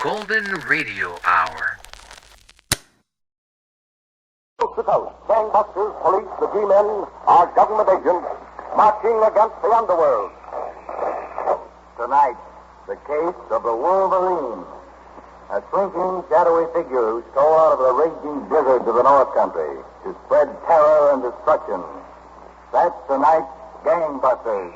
Golden Radio Hour. Coast to coast, gangbusters, police, the G-men are government agents marching against the underworld. Tonight, the case of the Wolverine. A shrinking, shadowy figure who stole out of the raging blizzards of the North Country to spread terror and destruction. That's tonight's Gangbusters.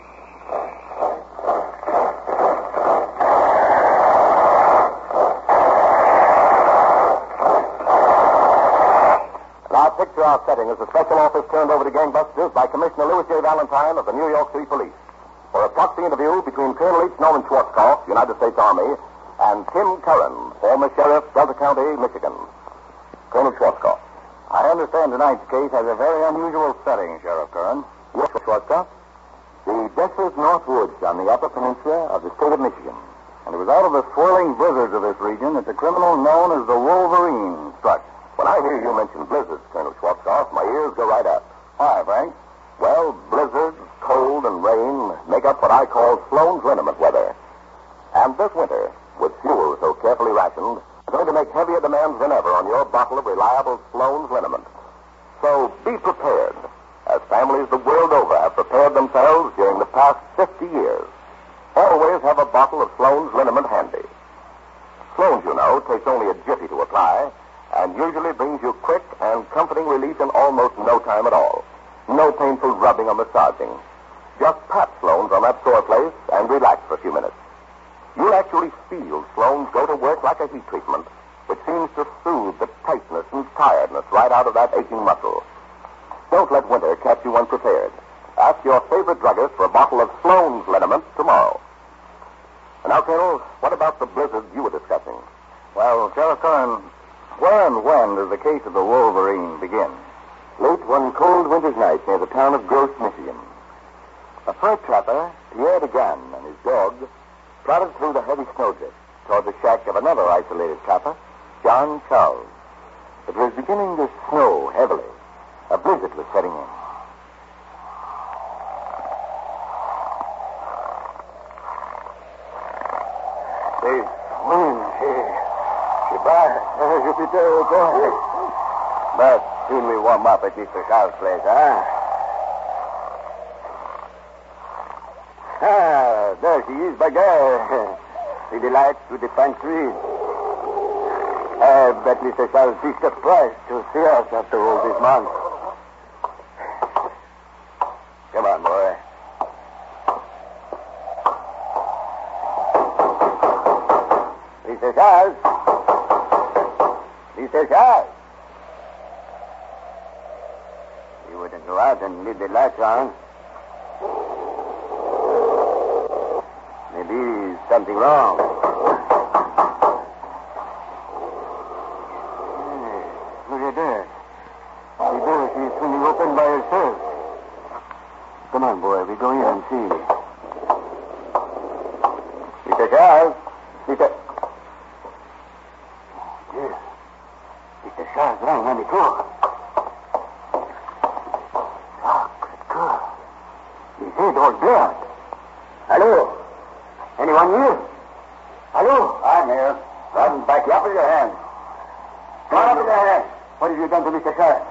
Our picture, our setting is a special office turned over to Gangbusters by Commissioner Louis J. Valentine of the New York City Police for a proxy interview between Colonel H. Norman Schwarzkopf, United States Army, and Tim Curran, former sheriff, Delta County, Michigan. Colonel Schwarzkopf. I understand tonight's case has a very unusual setting, Sheriff Curran. Yes, Schwarzkopf. The desolate North Woods on the Upper Peninsula of the state of Michigan. And it was out of the swirling blizzards of this region that the criminal known as the Wolverine struck. When I hear you mention blizzards, Colonel Schwarzkopf, my ears go right up. Why, Frank? Well, blizzards, cold, and rain make up what I call Sloan's liniment weather. And this winter, with fuel so carefully rationed, is going to make heavier demands than ever on your bottle of reliable Sloan's liniment. So be prepared, as families the world over have prepared themselves during the past 50 years. Always have a bottle of Sloan's liniment handy. Sloan's, you know, takes only a jiffy to apply, and usually brings you quick and comforting relief in almost no time at all. No painful rubbing or massaging. Just pat Sloan's on that sore place and relax for a few minutes. You'll actually feel Sloan's go to work like a heat treatment, which seems to soothe the tightness and tiredness right out of that aching muscle. Don't let winter catch you unprepared. Ask your favorite druggist for a bottle of Sloan's liniment tomorrow. And now, Colonel, what about the blizzard you were discussing? Well, Sheriff Curran, where and when does the case of the Wolverine begin? Late one cold winter's night near the town of Gross, Michigan. A fur trapper, Pierre DeGan, and his dog trotted through the heavy snowdrift toward the shack of another isolated trapper, John Charles. It was beginning to snow heavily. A blizzard was setting in. Hey, but soon we warm up at Mr. Charles' place, huh? Ah, there she is, Bagar. The delight with the pantry. I bet Mr. Charles is surprised to see us after all this month. Come on, boy. Mr. Charles. Mr. Charles. You wouldn't go out and leave the lights on. Maybe something wrong. Hey, look at that. The door is swinging open by herself. Come on, boy. We go in and see. Mr. Charles. Mr. Yes. Mr. Charles lying on the floor. Sacred God. His head all blood. Hello? Anyone here? Hello? I'm here. Run back up with your hands. Come on up with your hands. What have you done to Mr. Charles?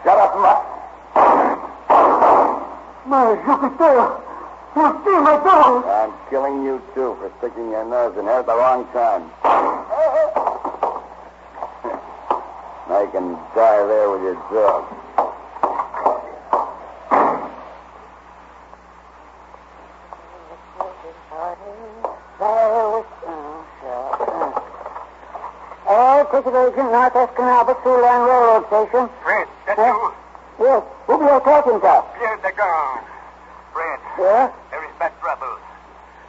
Shut up, Mutt. My Jupiter! You steal my dog! I'm killing you, too, for sticking your nose in here at the wrong time. I can die there with your dog. Ticket agent, Northwest Canal, Sioux Line Railroad Station. Fred, that's you? Yes. Who be you talking to? Pierre DeGan. Fred. Yeah? There is bad trouble.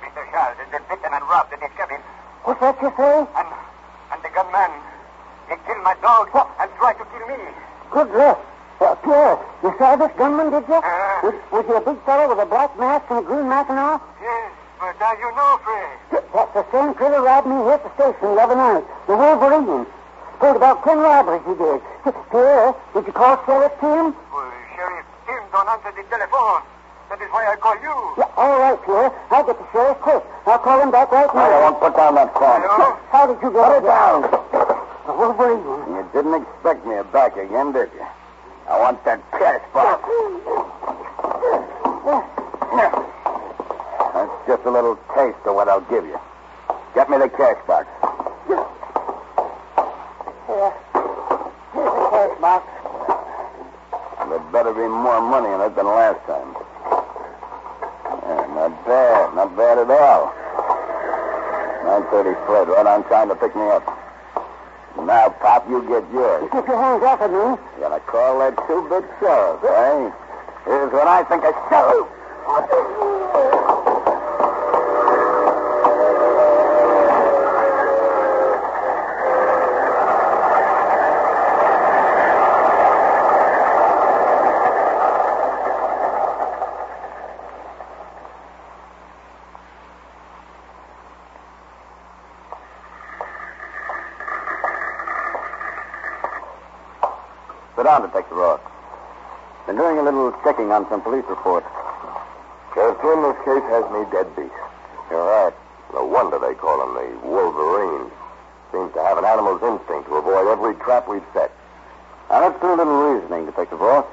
Mr. Charles has been beaten and robbed in his cabin. What's that you say? And the gunman, he killed my dog and tried to kill me. Good luck. Pierre, you saw this gunman, did you? Was he a big fellow with a black mask and a green mackinaw? Yes, but now you know, Fred. That's the same critter robbed me here at the station the other night. The Wolverine. Told about 10 robberies he did. Pierre, did you call Sheriff Tim? Well, Sheriff Tim don't answer the telephone. That is why I call you. Yeah, all right, Pierre. I'll get the Sheriff, quick. I'll call him back right now. I won't put down that phone. Hello? How did you get Put it down. The Wolverine. You didn't expect me back again, did you? I want that cash box. That's just a little taste of what I'll give you. Get me the cash box. Here. Here's the cash box. There better be more money in it than last time. Yeah, not bad. Not bad at all. 9:30 Fred, right on time to pick me up. Now, Pop, you get yours. Keep your hands off of me. You're gonna call that two-bit sheriff, eh? Here's what I think of sheriff. Sit down, Detective Ross. Been doing a little checking on some police reports. Sheriff Jim, this case has me dead beat. You're right. No wonder they call him the Wolverine. Seems to have an animal's instinct to avoid every trap we've set. Now, let's do a little reasoning, Detective Ross.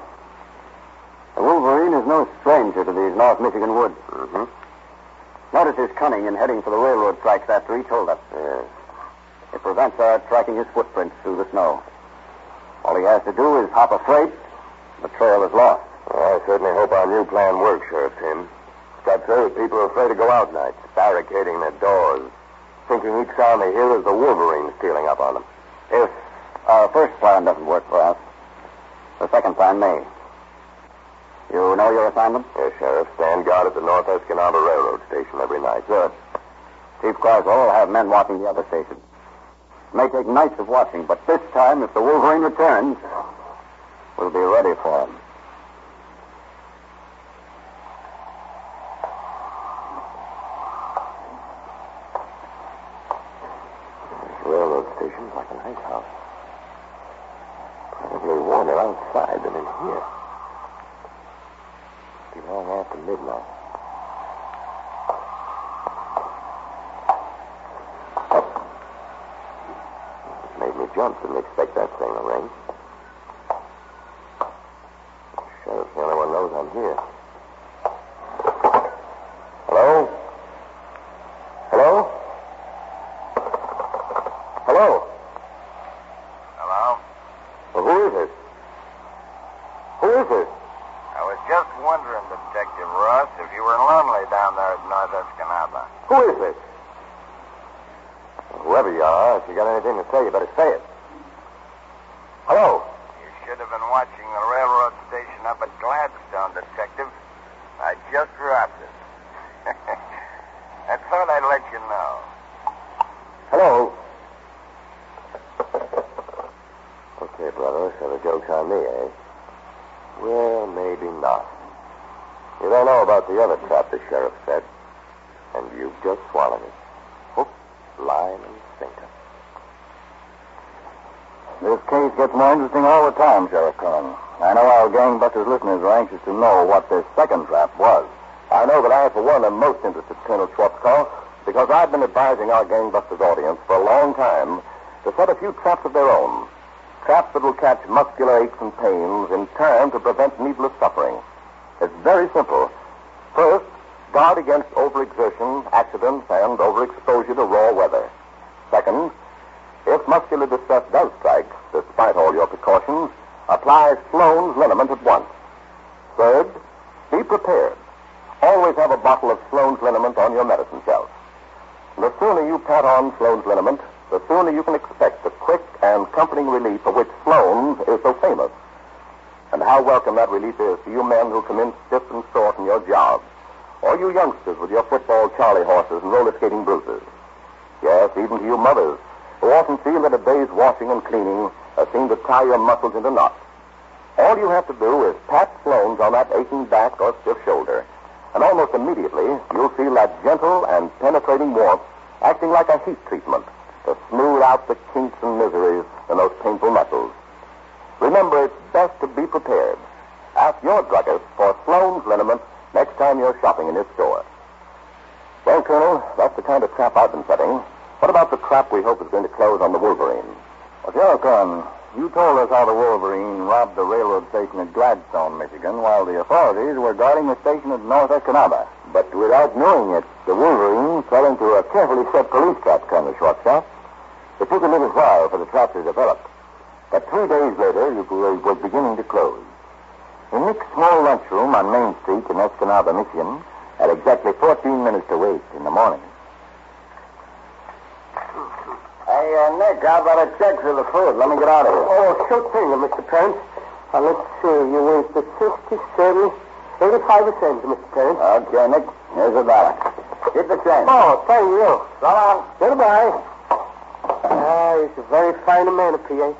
The Wolverine is no stranger to these North Michigan woods. Mm-hmm. Notice his cunning in heading for the railroad tracks after each holdup. Yes. It prevents our tracking his footprints through the snow. All he has to do is hop a freight. The trail is lost. Well, I certainly hope our new plan works, Sheriff Tim. It's got so that people are afraid to go out nights, barricading their doors, thinking each sound they hear is the Wolverine stealing up on them. If our first plan doesn't work for us, the second plan may. You know your assignment? Yes, Sheriff. Stand guard at the North Escanaba Railroad Station every night. Good. Chief Carswell will have men watching the other stations. It may take nights of watching, but this time, if the Wolverine returns, we'll be ready for him. This railroad station's like an ice house. Probably warmer outside than in here. Be long after midnight. Made me jump. Didn't expect that thing to ring. Sheriff's the only one knows I'm here. Hello? Hello? Hello? Hello? Well, who is it? Who is it? I was just wondering, Detective Ross, if you were lonely down there at North Escanaba. Who is this? Well, whoever you are, if you got anything to say, you better say it. Hello? You should have been watching the railroad station up at Gladstone, Detective. I just dropped it. I thought I'd let you know. Hello? Okay, brother, so the joke's on me, eh? Well, maybe not. You don't know about the other trap the sheriff set, and you've just swallowed it. Hook, line, and sinker. This case gets more interesting all the time, Sheriff Cohen. I know our gangbusters listeners are anxious to know what this second trap was. I know that I, for one, am most interested, Colonel Schwarzkopf, because I've been advising our gangbusters audience for a long time to set a few traps of their own. Traps that will catch muscular aches and pains in time to prevent needless suffering. It's very simple. First, guard against overexertion, accidents, and overexposure to raw weather. Second, if muscular distress does strike, despite all your precautions, apply Sloan's liniment at once. Third, be prepared. Always have a bottle of Sloan's liniment on your medicine shelf. The sooner you pat on Sloan's liniment, the sooner you can expect the quick and comforting relief for which Sloan's is so famous. And how welcome that relief is to you men who come in stiff and short in your jobs, or you youngsters with your football Charlie horses and roller skating bruises. Yes, even to you mothers, who often feel that a day's washing and cleaning has seemed to tie your muscles into knots. All you have to do is pat Sloan's on that aching back or stiff shoulder, and almost immediately you'll feel that gentle and penetrating warmth acting like a heat treatment to smooth out the kinks and miseries in those painful muscles. Remember, it's best to be prepared. Ask your druggist for Sloan's liniment next time you're shopping in his store. Well, the kind of trap I've been setting. What about the trap we hope is going to close on the Wolverine? Well, Sheriff, you told us how the Wolverine robbed the railroad station at Gladstone, Michigan, while the authorities were guarding the station at North Escanaba. But without knowing it, the Wolverine fell into a carefully set police trap, Colonel Schwarzkopf. It took a little while for the trap to develop. But 3 days later, it was beginning to close. In Nick's small lunchroom on Main Street in Escanaba, Michigan, at exactly 14 minutes to 8 in the morning. Hey, Nick, how about a check for the food? Let me get out of here. Oh, sure thing, Mr. Parent. Let's see. You waste the 60, 70, 85 cents, Mr. Parent. Okay, Nick. Here's $1. Keep the change. Oh, thank you. So long. Goodbye. He's a very fine man, P.A.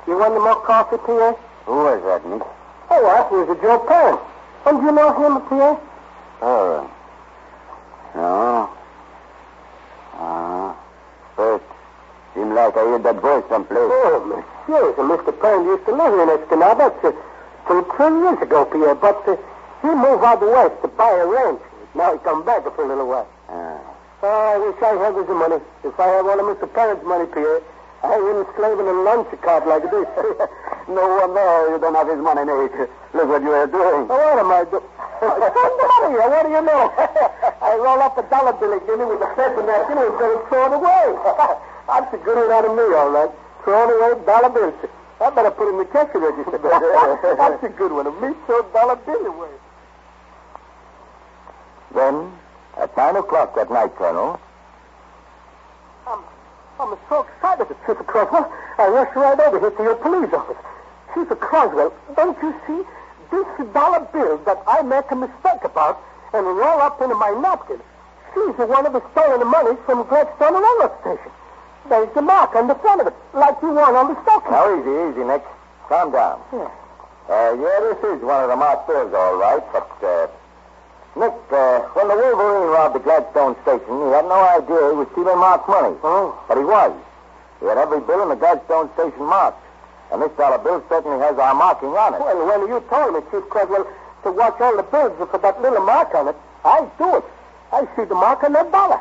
You want any more coffee, P.A.? Who is that, Nick? Oh, what? He was a Joe Parent. Don't you know him, P.A.? Oh. No. First, seemed like I heard that voice someplace. Oh, monsieur, Mr. Parent used to live here in Escanaba till 3 years ago, P.A., but he moved out west to buy a ranch. Now he come back for a little while. I wish I had his money. If I had one of Mr. Parent's money, P.A., I wouldn't slave in a lunch cart like this. No wonder you don't have his money, Nick. Look what you are doing. Oh, what am I doing? Send the money here. What do you know? I roll up a dollar bill again with a paper napkin and throw it away. That's a good one out of me, all right. Throwing away dollar bills. I better put in the cash register. That's a good one. Me throw dollar bill away. Then, at 9 o'clock that night, Colonel, I'm so excited, Chief Croswell. I rushed right over here to your police office. Chief Croswell, don't you see? This dollar bill that I make a mistake about and roll up into my napkin, she's one of the stolen money from Gladstone Railroad Station. There's the mark on the front of it, like you want on the stocking. now easy, Nick. Calm down. Yeah. This is one of the marked bills, all right, but, Nick, when the Wolverine robbed the Gladstone station, he had no idea he was stealing marked money. Oh. But he was. He had every bill in the Gladstone station marked. And this dollar bill certainly has our marking on it. Well, when you told me, Chief Croswell, to watch all the bills for that little mark on it, I do it. I see the mark on that dollar.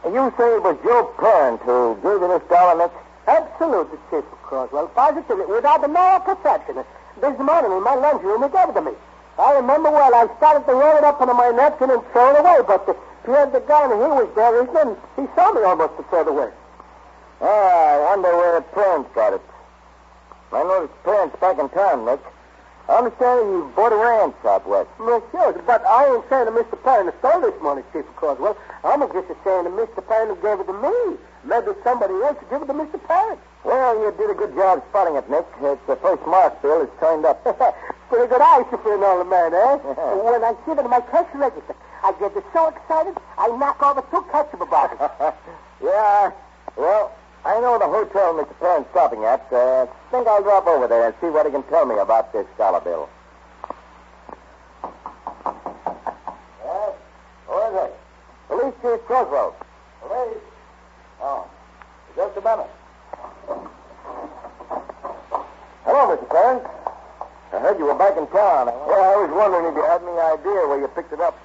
You say it was your parent who gave you this dollar, Nick? Absolutely, Chief Croswell. Positively, without no perception. This morning in my lunchroom, he gave it to me. I remember well, I started to roll it up into my napkin and throw it away, but Pierre the guy, he was there, and he saw me almost to throw it away. I wonder where parents got it. I noticed parents back in town, Nick. I understand you bought a ranch out west. Monsieur, but I ain't saying that Mr. Parent stole this money, Chief Croswell. I'm just saying that Mr. Parent gave it to me. Maybe somebody else gave it to Mr. Parent. Well, you did a good job spotting it, Nick. It's the first mark bill is turned up. Pretty good eyes for an old man, eh? When I see it in my cash register, I get so excited, I knock over 2 ketchup bottles. Yeah, well, I know the hotel Mr. Parent's stopping at. Think I'll drop over there and see what he can tell me about this dollar bill. Yes? Who is it? Police Chief Croswell. Police? Oh, just a minute. Hello, Mr. Parent. I heard you were back in town. Well, I was wondering if you had any idea where you picked it up.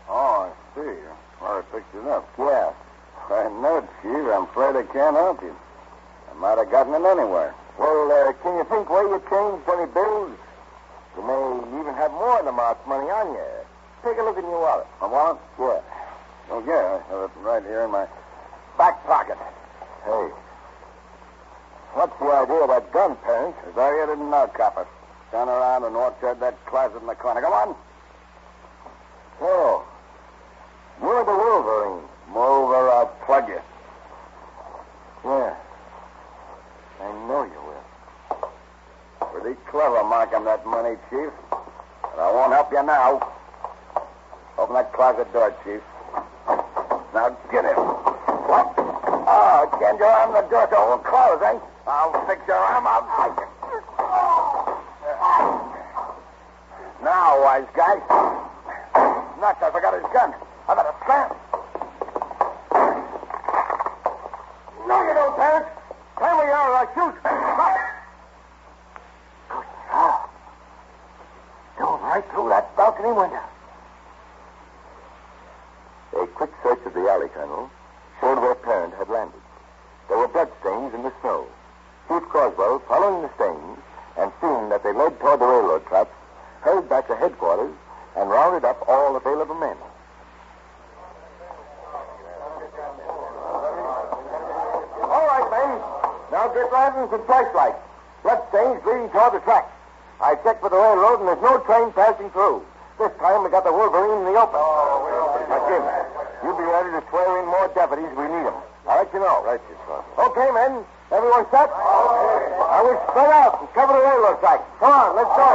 Oh, I see. Where I picked it up. Yeah. No, Chief. I'm afraid I can't help you. I might have gotten it anywhere. Well, can you think where you changed any bills? You may even have more than the marked money on you. Take a look in your wallet. My wallet? Yeah. Oh, yeah. I have it right here in my back pocket. Hey. What's the idea of that gun, Parent? As I didn't know, copper. Turn around and watch out that closet in the corner. Come on. Oh. You're the Wolverine. Move or I'll plug you. Yeah. I know you will. Pretty clever marking that money, Chief. But I won't help you now. Open that closet door, Chief. Now get him. What? Oh, can't your arm the door so it won't close, eh? I'll fix your arm. I'll fight you. Now, wise guy. Nuts, I forgot his gun. I better slam. No, you don't, Parent. Climb where you are or I'll shoot. Stop. Good job. Dove right through that balcony window. Croswell, following the stains and seeing that they led toward the railroad tracks, hurried back to headquarters and rounded up all available men. All right, men. Now get lanterns and flashlights. Bloodstains leading toward the tracks. I checked for the railroad, and there's no train passing through. This time we got the Wolverine in the open. Now, Jim, you be ready to swear in more deputies. We need them. I'll let you know. Right, sir. Okay, men. Everyone set? Now we spread out and cover the railroad tracks. Come on, let's go.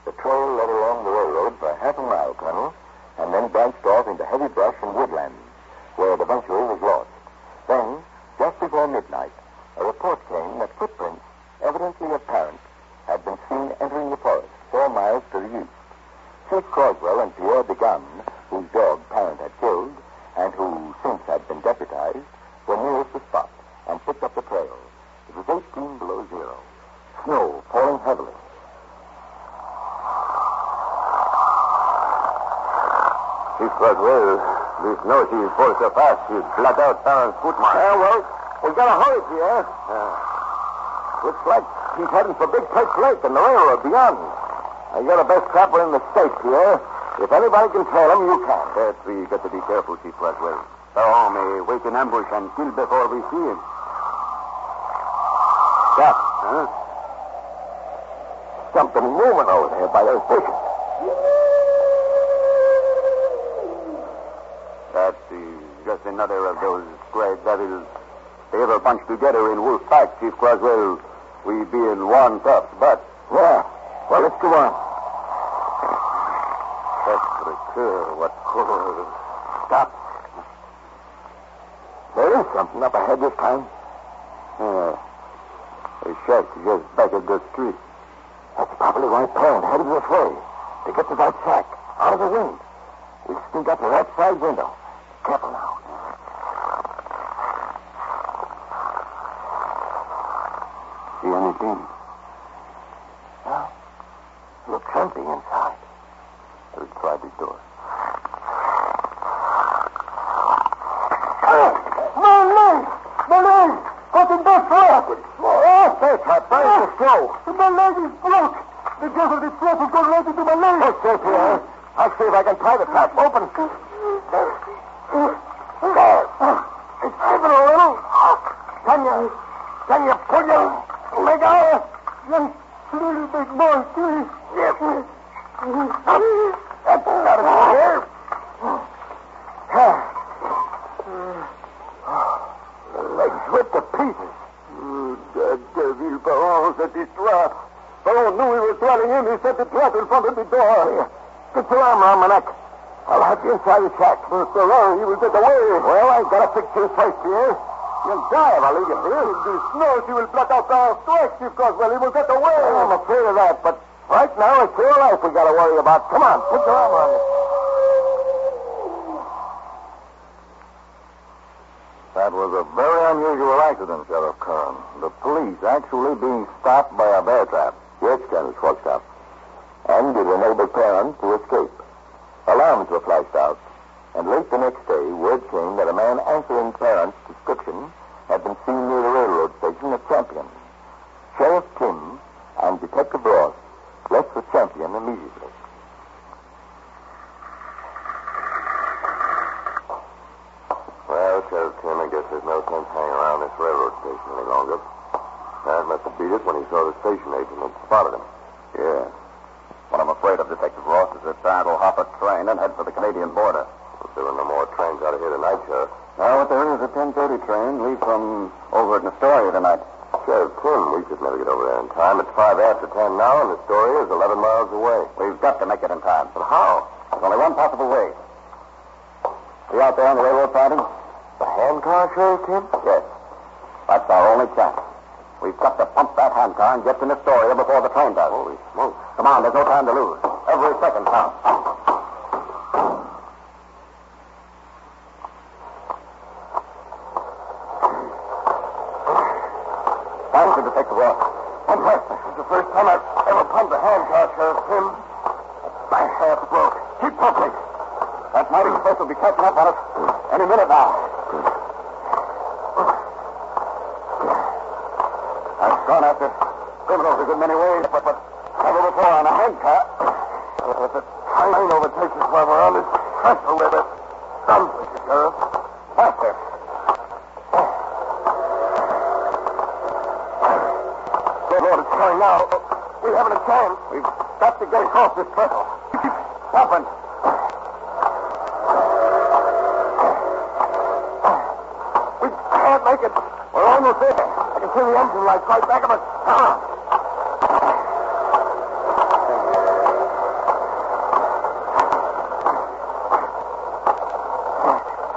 The trail led along the railroad for half a mile, Colonel, and then branched off into heavy brush and woodland, where it eventually was lost. Then, just before midnight, a report came that footprints, evidently of parents, had been seen entering the forest 4 miles to the east. Chief Croswell and Pierre Degan, whose dog Parent had killed, and who since had been deputized, were nearest the spot and picked up the trail. It was 18 below zero. Snow falling heavily. Chief Croswell, this snow she's falling so fast, she'd flat out Parent's footmark. Well, we gotta hurry, Pierre. Looks like he's heading for Big Perch Lake and the railroad beyond. You're the best trapper in the state, Pierre. If anybody can trail him, you can. Yes, we got to be careful, Chief Croswell. So may wait in ambush and kill before we see him. Stop. Huh? Something moving over there by those bushes. That's just another of those gray devils. They ever bunched together in wolf pack, Chief Croswell. We be in one tough spot. Yeah. Well, let's go on. What color? Stop. There is something up ahead this time. Yeah. A shack just back of the street. That's probably why Parent headed this way. To get to that shack, out of the wind. We sneak up to that side window. Careful now. See anything? No. Looks empty inside. Let's try the door. My leg! What's in that flap? Oh, that's hot. Brace the snow. My leg is broke. The gas of this flap has gone right into my leg. Oh, stay here. I'll see if I can tie the trap. Open. There. It's giving a little. Can you pull your leg out? Yes, little big boy, please. Yes. That's got to be here. The leg's ripped to pieces. The devil belongs at this trap. Baron knew we were trailing him. He set the trap in front of the door. Get your arm around my neck. I'll have you inside the shack. Mr. Larry, he will get away. Well, I've got to fix you first, Pierre. You'll die if I leave you here. In the snow, she will black out our strikes, Chief Croswell. He will get away. I'm afraid of that, but right now it's your life we got to worry about. Come on, put your arm around me. That was a very unusual accident, Sheriff Kern. The police actually being stopped by a bear trap. Yes, Colonel Schwarzkopf. And it enabled Parent to escape. Alarms were flashed out, and late the next day, word came that a man answering Parent's description had been seen near the railroad station at Champion. Sheriff Kim and Detective Ross left for Champion immediately. Well, Sheriff Kim, I guess there's no sense hanging around this railroad station any longer. Dad must have beat it when he saw the station agent and spotted him. Yeah. What I'm afraid of, Detective Ross, is that Parent will hop a train and head for the Canadian border. If there are no more trains out of here tonight, Sheriff. Now, what there is a 10:30 train leave from over at Astoria tonight. Sheriff Kim, we should never get over there in time. It's 5 after 10 now, and Astoria is 11 miles away. We've got to make it in time. But how? There's only one possible way. Are you out there on the railroad siding? The handcar, Sheriff Kim? Yes. That's our only chance. We've got to pump that handcar and get to Astoria before the train does. Holy smoke. Come on, there's no time to lose. Every second counts. Faster, Detective Ross. Pump faster. This is the first time I've ever pumped a handcar, Sheriff Kim. My half broke. Keep pumping. That mighty force will be catching up on us any minute now. I've gone after criminals a good many ways, but never before on a handcar. If the train overtakes us while we're on this trestle, with it. Some Sheriff. Faster. Good Lord, it's going now. We haven't a chance. We've got to get across this trestle. Keep stopping. We can't make it. We're almost there. I can see the engine lights right back of us. Come on.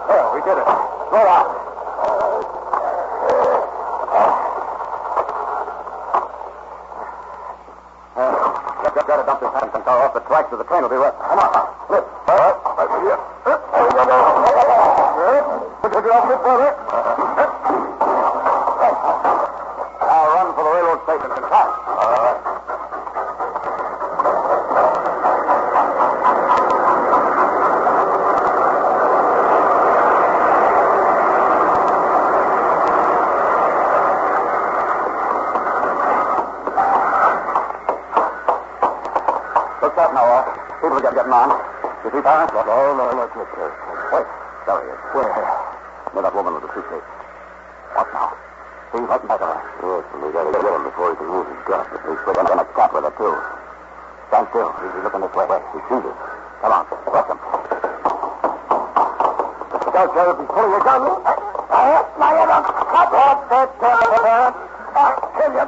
There, we did it. Go out. Got to dump this Hanson car off the tracks or the train will be wrecked. Come on. Lift. All right. Right with you. There you go. Put it off a bit further. Now run for the railroad station and fast. All right. What's that now, Ross? People are getting on. You see, Parent? No, not me, sir. Wait. There he is. Where? Near that woman with the suitcase. What now? He's right in back of her. Yes, and we gotta get him before he can move his gun. He's going to cap with her, too. Stand still. He's looking this way. He sees us. Come on. Rush him. Go, Sheriff. He's pulling a gun. Now you don't cut off that Parent. I'll kill you.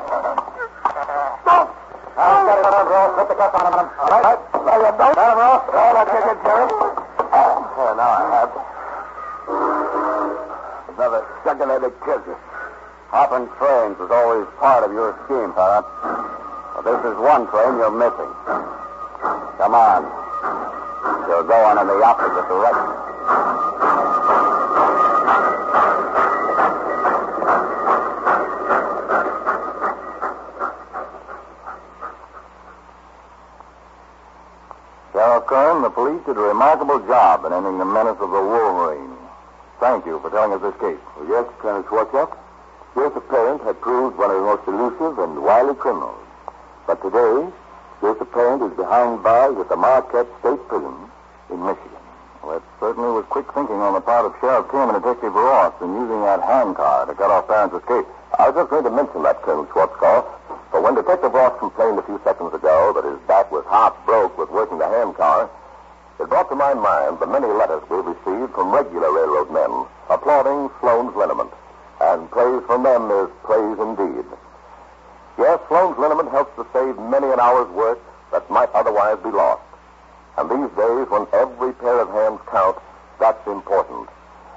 Don't. I'll get it on, Ross. Put the cuff on him. All right. There you go. Got him, Ross. All right, take it, Sheriff. Now I have. Another second-headed kiss. Hopping trains is always part of your scheme, Parrot. But this is one train you're missing. Come on. You're going in the opposite direction. Sheriff Kern, the police did a remarkable job in ending the menace of the Wolverine. Thank you for telling us this case. Well, yes, Colonel Schwarzkopf. Joseph Parent had proved one of the most elusive and wily criminals. But today, Joseph Parent is behind bars at the Marquette State Prison in Michigan. Well, that certainly was quick thinking on the part of Sheriff Kim and Detective Ross in using that handcar to cut off Parent's escape. I was just going to mention that, Colonel Schwarzkopf, but when Detective Ross complained a few seconds ago that his back was half broke with working the handcar, it brought to my mind the many letters we've received from regular railroad men applauding Sloan's liniment. And praise from them is praise indeed. Yes, Sloan's liniment helps to save many an hour's work that might otherwise be lost. And these days, when every pair of hands count, that's important.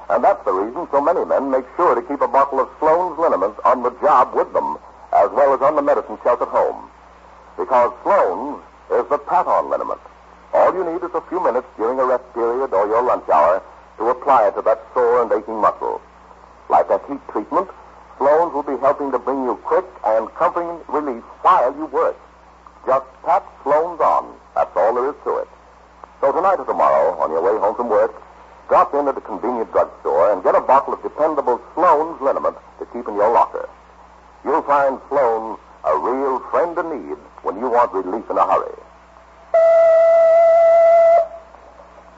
And that's the reason so many men make sure to keep a bottle of Sloan's liniment on the job with them, as well as on the medicine shelf at home. Because Sloan's is the pat-on liniment. All you need is a few minutes during a rest period or your lunch hour to apply it to that sore and aching muscle. Like a heat treatment, Sloan's will be helping to bring you quick and comforting relief while you work. Just pat Sloan's on. That's all there is to it. So tonight or tomorrow, on your way home from work, drop in at a convenient drugstore and get a bottle of dependable Sloan's liniment to keep in your locker. You'll find Sloan a real friend in need when you want relief in a hurry.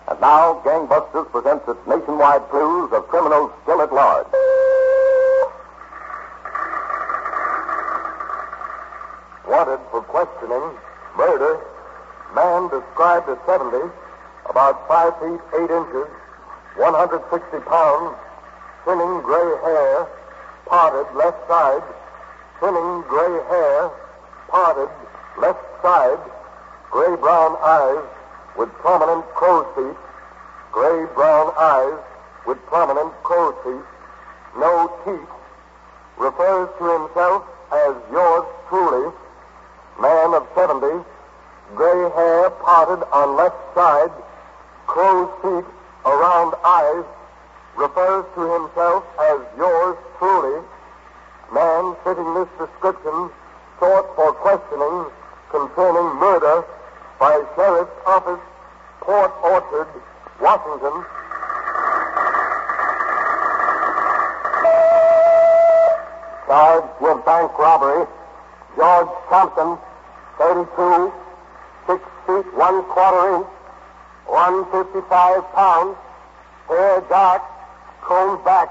And now, Gangbusters presents its nationwide clues of criminals still at large. Wanted for questioning, murder, man described as 70, about 5 feet 8 inches, 160 pounds, thinning gray hair, parted left side, thinning gray hair, parted left side, gray-brown eyes with prominent crow's feet, gray-brown eyes with prominent crow's feet, no teeth, refers to himself as yours truly, man of 70, gray hair parted on left side, crow's feet around eyes, refers to himself as yours truly, man fitting this description, sought for questioning concerning murder by Sheriff's Office, Port Orchard, Washington. Charged with bank robbery, George Thompson, 32, 6 feet 1/4 inch, 155 pounds, hair dark, combed back,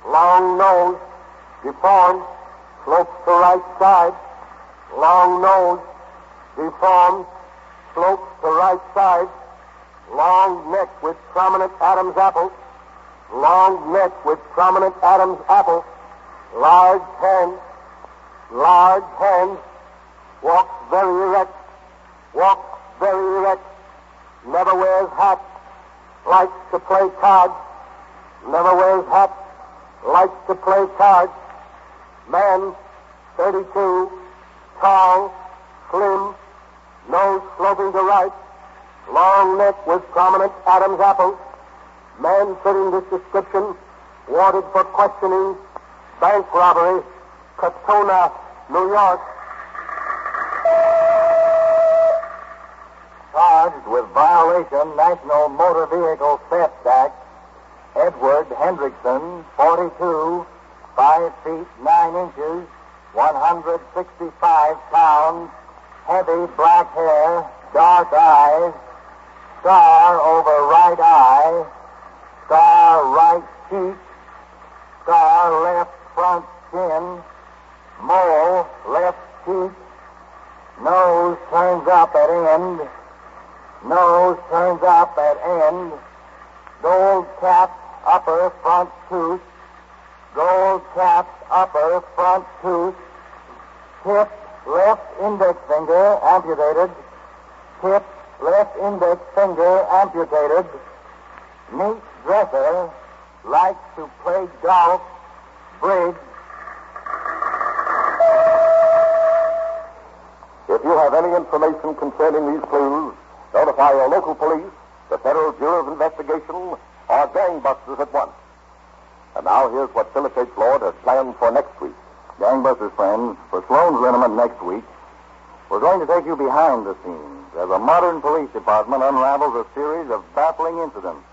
long nose, deformed, slopes to right side, long nose, deformed, slopes to right side, long neck with prominent Adam's apple, long neck with prominent Adam's apple, large hands, walks very erect, never wears hat, likes to play cards, man, 32, tall, slim, nose sloping to right, long neck with prominent Adam's apple, man fitting this description, wanted for questioning, bank robbery, Katona, New York. Charged with violation National Motor Vehicle Theft Act, Edward Hendrickson, 42, 5 feet 9 inches, 165 pounds, heavy black hair, dark eyes, scar over right eye, scar right cheek, scar left front chin, mole left cheek, nose turns up at end, gold cap upper front tooth, tip left index finger amputated, neat dresser, likes to play golf, bridge. If you have any information concerning these clues, notify your local police, the Federal Bureau of Investigation, or gangbusters at once. And now here's what Philip H. Lord has planned for next week. Gangbusters, friends, for Sloan's Liniment next week, we're going to take you behind the scenes as a modern police department unravels a series of baffling incidents.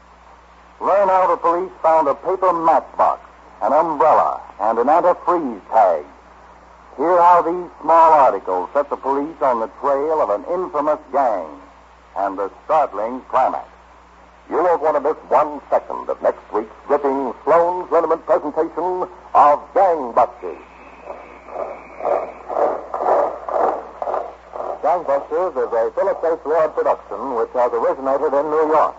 Learn how the police found a paper matchbox, an umbrella, and an antifreeze tag. Hear how these small articles set the police on the trail of an infamous gang, and the startling climax. You won't want to miss 1 second of next week's gripping Sloan's Liniment presentation of Gangbusters. Gangbusters is a Philip H. Lord production which has originated in New York.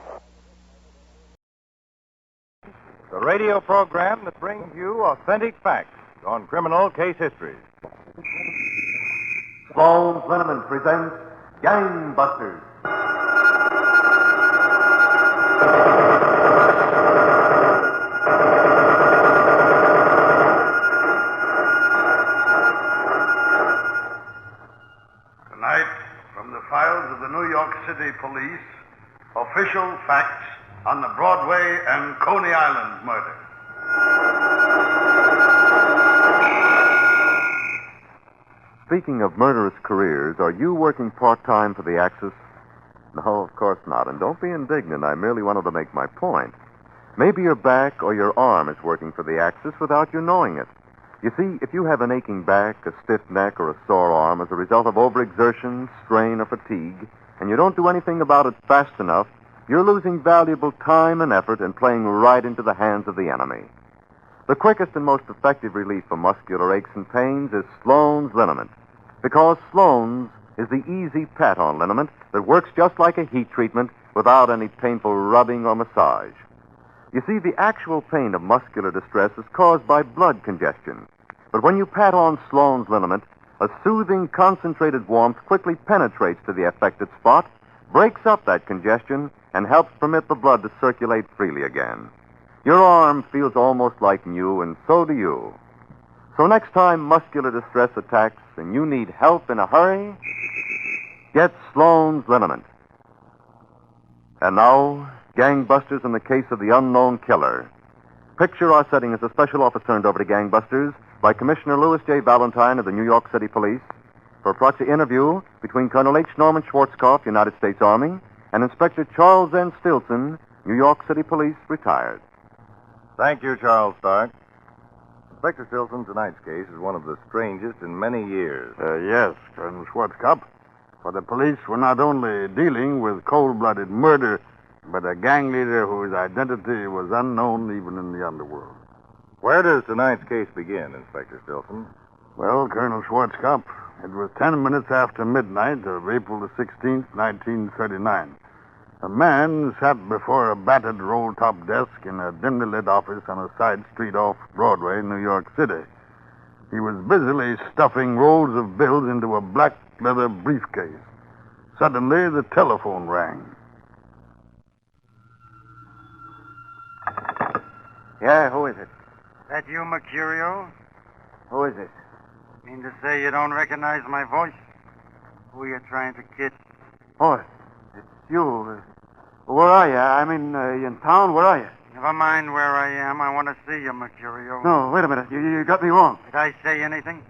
The radio program that brings you authentic facts on criminal case histories. Sloan's Liniment presents Gangbusters. Tonight, from the files of the New York City Police, official facts on the Broadway and Coney Island murder. Speaking of murderous careers, are you working part-time for the Axis? No, of course not. And don't be indignant. I merely wanted to make my point. Maybe your back or your arm is working for the Axis without you knowing it. You see, if you have an aching back, a stiff neck, or a sore arm as a result of overexertion, strain, or fatigue, and you don't do anything about it fast enough, you're losing valuable time and effort and playing right into the hands of the enemy. The quickest and most effective relief for muscular aches and pains is Sloan's Liniment, because Sloan's is the easy pat-on liniment that works just like a heat treatment without any painful rubbing or massage. You see, the actual pain of muscular distress is caused by blood congestion. But when you pat on Sloan's Liniment, a soothing, concentrated warmth quickly penetrates to the affected spot, breaks up that congestion, and helps permit the blood to circulate freely again. Your arm feels almost like new, and so do you. So next time muscular distress attacks and you need help in a hurry, get Sloan's Liniment. And now, Gangbusters in the case of the unknown killer. Picture our setting as a special office turned over to Gangbusters by Commissioner Louis J. Valentine of the New York City Police for a proxy interview between Colonel H. Norman Schwarzkopf, United States Army, and Inspector Charles N. Stilson, New York City Police, retired. Thank you, Charles Stark. Inspector Stilson, tonight's case is one of the strangest in many years. Yes, Colonel Schwarzkopf. For the police were not only dealing with cold-blooded murder, but a gang leader whose identity was unknown even in the underworld. Where does tonight's case begin, Inspector Stilson? Well, Colonel Schwarzkopf, it was 10 minutes after midnight of April the 16th, 1939. A man sat before a battered roll-top desk in a dimly lit office on a side street off Broadway, New York City. He was busily stuffing rolls of bills into a black leather briefcase. Suddenly, the telephone rang. Yeah, who is it? That you, Mercurio? Who is it? Mean to say you don't recognize my voice? Who are you trying to kid? Oh, it's you. Where are you? I'm in town. Where are you? Never mind where I am. I want to see you, Mercurio. No, wait a minute. You got me wrong. Did I say anything?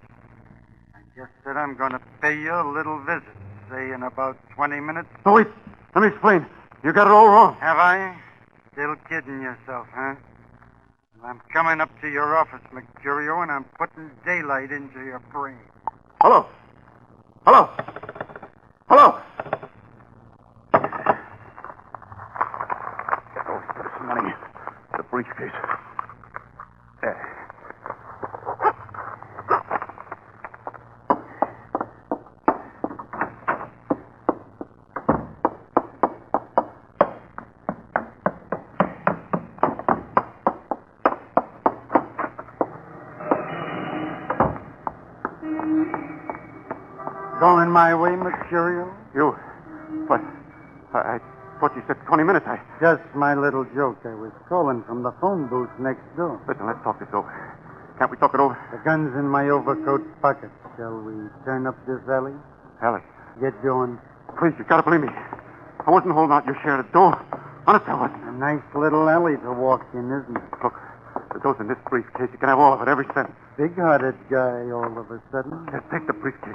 I just said I'm going to pay you a little visit. Say in about 20 minutes. Oh, wait. Let me explain. You got it all wrong. Have I? Still kidding yourself, huh? Well, I'm coming up to your office, Mercurio, and I'm putting daylight into your brain. Hello. Hello. Hello. This money, the briefcase. There. Going my way, Mercurio? You. But I thought you said 20 minutes. Just my little joke. I was calling from the phone booth next door. Listen, let's talk this over. Can't we talk it over? The gun's in my overcoat pocket. Shall we turn up this alley? Alice, Get going. please, you gotta believe me. I wasn't holding out your share at the door. Honest, I wasn't. A nice little alley to walk in, isn't it? Look, the goes in this briefcase. You can have all of it, every cent. Big-hearted guy all of a sudden. Here, take the briefcase.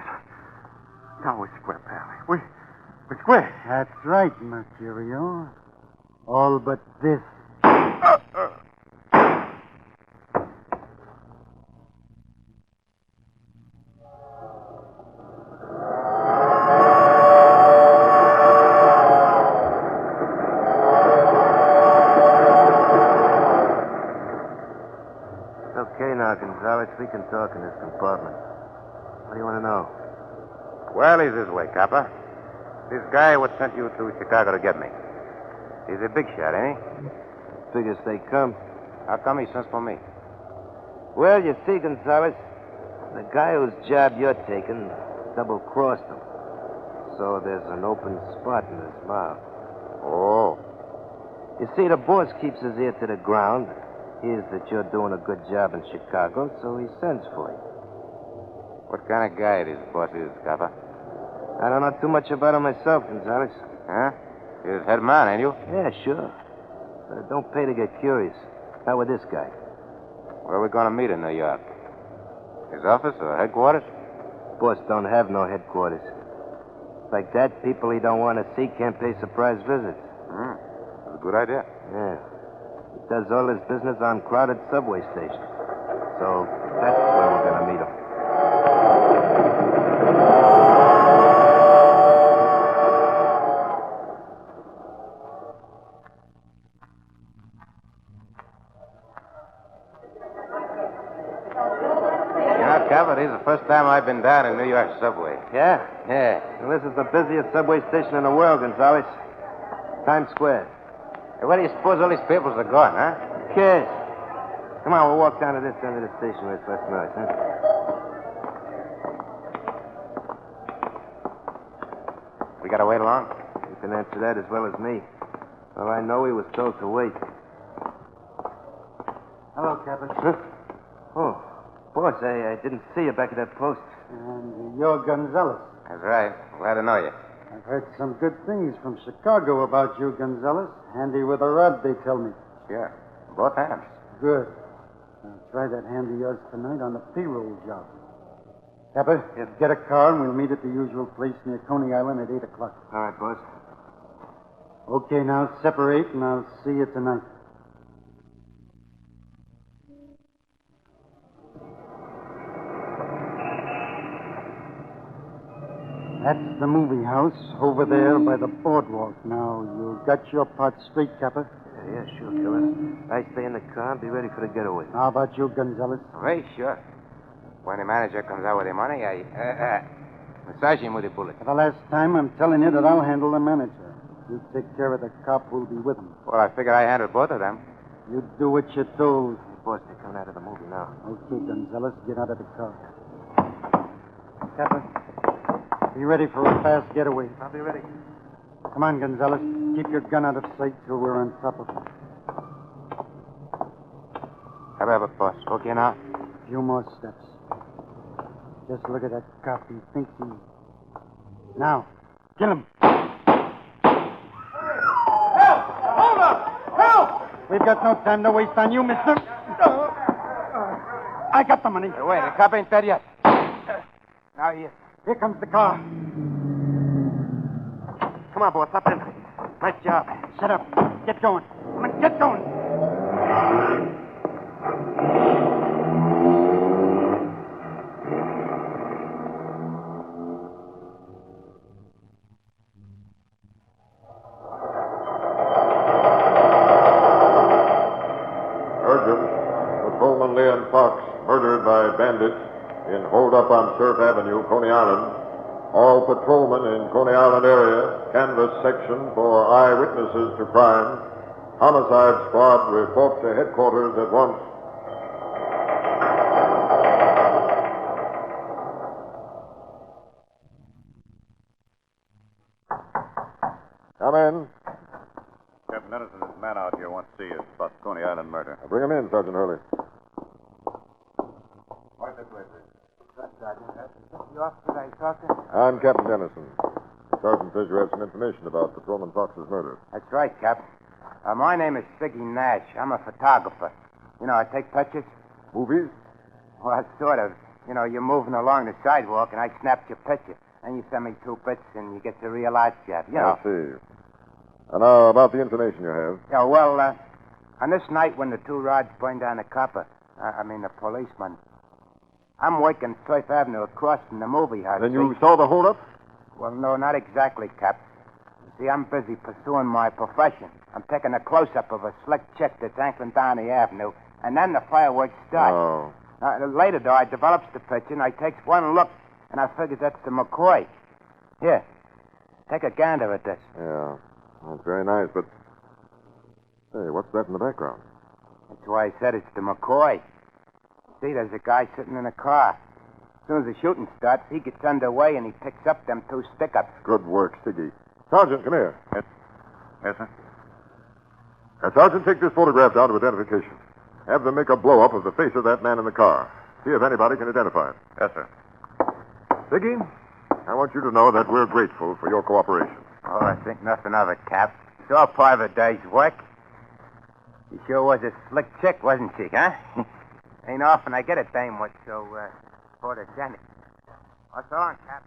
Now we're square, pal. We're square. That's right, Mercurio. All but this. Okay now, Gonzalez. We can talk in this compartment. What do you want to know? Well, he's this way, Copper. This guy what sent you to Chicago to get me. He's a big shot, ain't he? Figures they come. How come he sends for me? Well, you see, Gonzalez, the guy whose job you're taking double-crossed him. So there's an open spot in his mouth. Oh. You see, the boss keeps his ear to the ground. Hears that you're doing a good job in Chicago, so he sends for you. What kind of guy this boss is, Copper? I don't know too much about him myself, Gonzalez. Huh? You're his head man, ain't you? Yeah, sure. But it don't pay to get curious. Not with this guy. Where are we going to meet in New York? His office or headquarters? Boss don't have no headquarters. Like that, people he don't want to see can't pay surprise visits. That's a good idea. Yeah. He does all his business on crowded subway stations. So that's where we're going to meet him. Copper, this is the first time I've been down in New York subway. Yeah? Yeah. Well, this is the busiest subway station in the world, Gonzalez. Times Square. Hey, where do you suppose all these people are going, huh? Who cares? Come on, we'll walk down to this end of the station where it's less noise, huh? We got to wait long? You can answer that as well as me. Well, I know he was told to wait. Hello, Captain. Huh? Oh, boss, I didn't see you back at that post. And you're Gonzalez. That's right. Glad to know you. I've heard some good things from Chicago about you, Gonzalez. Handy with a rod, they tell me. Sure. Both hands. Good. I'll try that hand of yours tonight on the payroll job. Capper, get a car and we'll meet at the usual place near Coney Island at 8 o'clock. All right, boss. Okay, now separate and I'll see you tonight. That's the movie house over there by the boardwalk. Now, you got your part straight, Capper? Yeah, sure, Killer. I stay in the car and be ready for the getaway. How about you, Gonzalez? Very sure. When the manager comes out with the money, I massage him with a bullet. For the last time, I'm telling you that I'll handle the manager. You take care of the cop who'll be with him. Well, I figure I handled both of them. You do what you're told. Boss, they're coming out of the movie now. Okay, Gonzalez, get out of the car. Capper, be ready for a fast getaway. I'll be ready. Come on, Gonzalez. Keep your gun out of sight till we're on top of it. How about it, boss? Okay now? A few more steps. Just look at that cop. He thinks he... Now, kill him. Help! Hold up! Help! We've got no time to waste on you, mister. I got the money. Hey, wait, the cop ain't dead yet. Now he is. Here comes the car. Come on, boss, up in. Nice job. Shut up. Get going. Come on, get going. Urgent. Patrolman Leon Fox murdered by bandits in holdup on Surf Avenue, Coney Island. All patrolmen in Coney Island area, canvass section for eyewitnesses to crime. Homicide squad report to headquarters at once. Come in. Captain Edison's man out here wants to see you about the Coney Island murder. Bring him in, Sergeant Hurley. Right this way, please. You officer I talked to? I'm Captain Dennison. The sergeant says you have some information about Patrolman Fox's murder. That's right, Cap. My name is Siggy Nash. I'm a photographer. You know, I take pictures. Movies? Well, sort of. You know, you're moving along the sidewalk, and I snap your picture. And you send me 2 bits, and you get the real art job. You know. I see. And now, about the information you have. Yeah, well, on this night when the 2 rods burned down the copper, the policeman, I'm working 5th Avenue across from the movie house. Then you saw the holdup? Well, no, not exactly, Cap. You see, I'm busy pursuing my profession. I'm taking a close-up of a slick chick that's anchoring down the avenue, and then the fireworks start. Oh. Later, though, I develops the picture, and I takes one look, and I figures that's the McCoy. Here, take a gander at this. Yeah, that's very nice, but... Hey, what's that in the background? That's why I said it's the McCoy. See, there's a guy sitting in a car. As soon as the shooting starts, he gets underway, and he picks up them 2 stick-ups. Good work, Siggy. Sergeant, come here. Yes, sir? Sergeant, take this photograph down to identification. Have them make a blow-up of the face of that man in the car. See if anybody can identify it. Yes, sir. Siggy, I want you to know that we're grateful for your cooperation. Oh, I think nothing of it, Cap. It's all part of a day's work. She sure was a slick chick, wasn't she, huh? Ain't often I get a dame with so photogenic. What's on, Cap?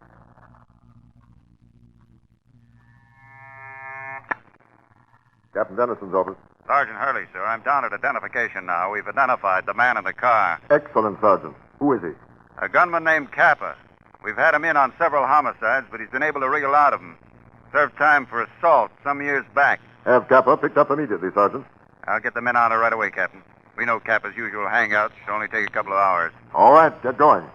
Captain Dennison's office. Sergeant Hurley, sir. I'm down at identification now. We've identified the man in the car. Excellent, Sergeant. Who is he? A gunman named Kappa. We've had him in on several homicides, but he's been able to wriggle out of them. Served time for assault some years back. Have Kappa picked up immediately, Sergeant. I'll get the men on it right away, Captain. We know Kappa's usual hangouts. It'll only take a couple of hours. All right, get going.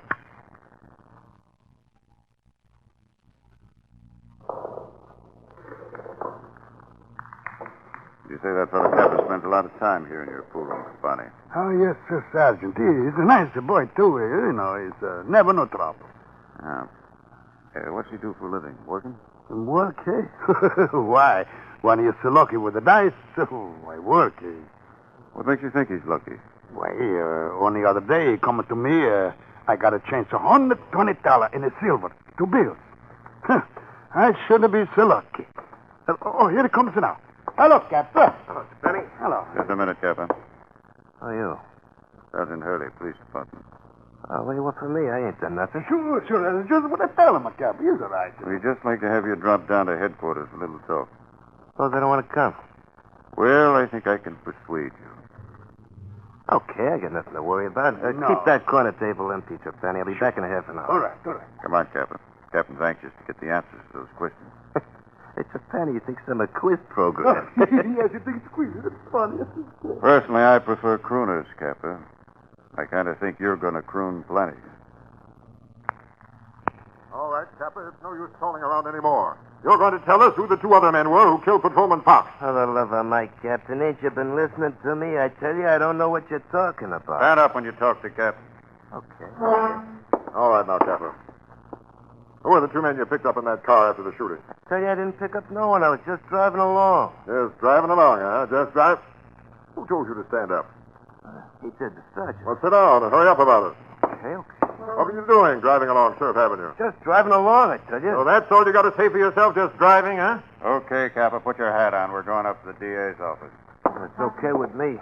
You say that fellow Kappa spends a lot of time here in your pool room, Bonnie. Oh, yes, sir, Sergeant. He's a nice boy, too. You know, he's never no trouble. Yeah. What's he do for a living? Working? Work, eh? Why? When you're so lucky with the dice, why work, eh? What makes you think he's lucky? Why, only other day, he come to me, I got a chance of $120 in a silver, 2 bills. I shouldn't be so lucky. Here he comes now. Hello, Captain. Hello, Benny. Hello. Just a minute, Kappa. How are you? Sergeant Hurley, Police Department. What do you want from me? I ain't done nothing. Sure. That's just what I tell him, Cap. He's all right. We'd just like to have you drop down to headquarters for a little talk. Suppose they don't want to come. Well, I think I can persuade you. Okay, I got nothing to worry about. No. Keep that corner table empty, Trapani. I'll be back in a half an hour. All right. Come on, Captain. Captain's anxious to get the answers to those questions. It's a penny he thinks I'm a quiz program. Yes, you think it's quiz. It's funny. Personally, I prefer crooners, Capper. I kind of think you're going to croon plenty. All right, Capper, it's no use calling around anymore. You're going to tell us who the two other men were who killed Patrolman Fox. For the love of Mike, Captain, ain't you been listening to me? I tell you, I don't know what you're talking about. Stand up when you talk to Captain. Okay. All right, now, Capper. Who are the two men you picked up in that car after the shooting? Tell you I didn't pick up no one. I was just driving along. Just driving along, huh? Just drive. Who told you to stand up? He did, the sergeant. Well, sit down and hurry up about it. Okay. What were you doing driving along Surf Avenue? Just driving along, I tell you. So that's all you got to say for yourself, just driving, huh? Okay, Capper, put your hat on. We're going up to the DA's office. It's okay with me.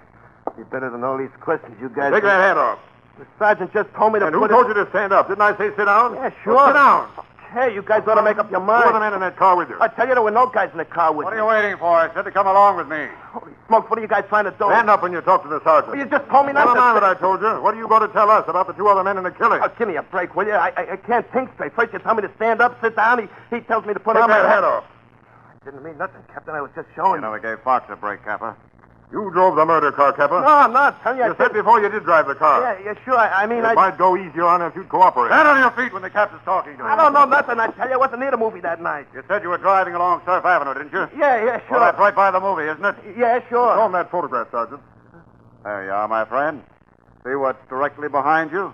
Be better than all these questions you guys... Take that hat off. The sergeant just told me to And who put told you to stand up? Didn't I say sit down? Yeah, sure. Well, sit down. Okay, you guys ought to make up your Who mind. are the men in that car with you? I tell you, there were no guys in the car with What are me. you waiting for? I said to come along with me. Holy smokes, what are you guys trying to do? Stand up when you talk to the sergeant. Well, you just told me not Never to... mind what I told you. What are you going to tell us about the two other men in the killing? Oh, give me a break, will you? I can't think straight. First you tell me to stand up, sit down. He tells me to put Take on my that hat off. Didn't mean nothing, Captain. I was just showing You know, we gave Fox a break, Capper. You drove the murder car, Capper. No, I'm not. Telling you, You said before you did drive the car. Yeah, sure. I mean, It might go easier on if you'd cooperate. Stand on your feet when the captain's talking to you. I don't know nothing. I tell you, I wasn't near the movie that night. You said you were driving along Surf Avenue, didn't you? Yeah, sure. Well, that's right by the movie, isn't it? Yeah, sure. Show him that photograph, Sergeant. There you are, my friend. See what's directly behind you?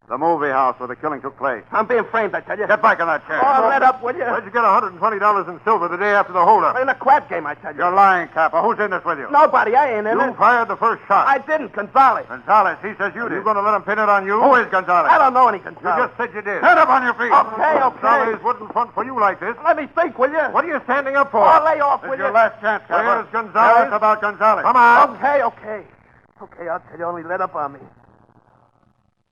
The movie house where the killing took place. I'm being framed, I tell you. Get back in that chair. Oh, let up, will you? Where'd you get $120 in silver the day after the holdup? In a quad game, I tell you. You're lying, Capper. Who's in this with you? Nobody. I ain't in You it. fired the first shot. I didn't. Gonzalez. Gonzalez, he says you Are did. you going to let him pin it on you? Who is Gonzalez? I don't know any You Gonzalez. just said you did. Stand up on your feet. Okay. Gonzalez wouldn't front for you like this. Let me think, will you? What are you standing up for? Oh, lay off, This will is your you? last chance, Capper. Where's Gonzalez? Tell us about Gonzalez. Come on. Okay. Okay, I'll tell you. Only let up on me.